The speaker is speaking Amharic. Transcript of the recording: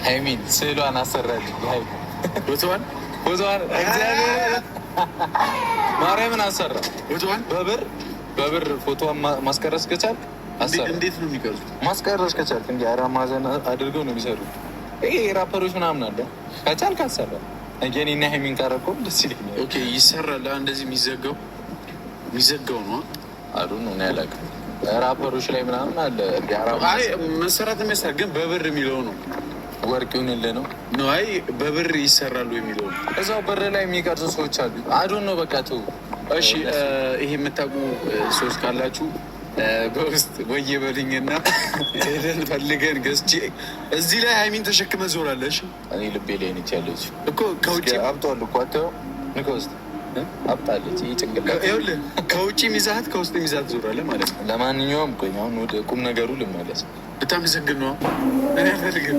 ሀይሚን ስዕሏን አሰራልኝ። ቦታዋን እግዚአብሔር ማርያምን አሰራ። ቦታዋን በብር ፎቶዋን ማስቀረስ ከቻል አሰራ። እንዴት ነው የሚቀርጹት? ማስቀረስ ከቻል እንዲ አራ ማዘን አድርገው ነው የሚሰሩት። ይሄ ራፐሮች ምናምን አለ። ከቻል ካሰራ እኔና ሀይሚን ካረኮም ደስ ይለኛል። ኦኬ ይሰራል። እንደዚህ የሚዘጋው ነው አሉ ነው ያላውቅም። ራፐሮች ላይ ምናምን አለ መሰራት የሚያስራ ግን በብር የሚለው ነው። ወርቅ ይሁንልህ ነው ነው። አይ በብር ይሰራሉ የሚለው ነው። እዛው ብር ላይ የሚቀርጹ ሰዎች አሉ። አዶን ነው በቃ ተው። እሺ ይሄ የምታውቁ ሰዎች ካላችሁ በውስጥ ወየ በልኝና ሄደን ፈልገን ገዝቼ እዚህ ላይ ሀይሚን ተሸክመ ዞራለሽ። እኔ ልቤ ላይ ነች ያለች እኮ ከውጭ አብጧል እኮ አተው ንከውስጥ አብጣለች። ይህ ጭንቅላት ከውጭ ሚዛት ከውስጥ ሚዛት ዞራለህ ማለት ነው። ለማንኛውም ቆይ አሁን ወደ ቁም ነገሩ ልመለስ። በጣም ዘግን ነው እኔ አልፈልግም።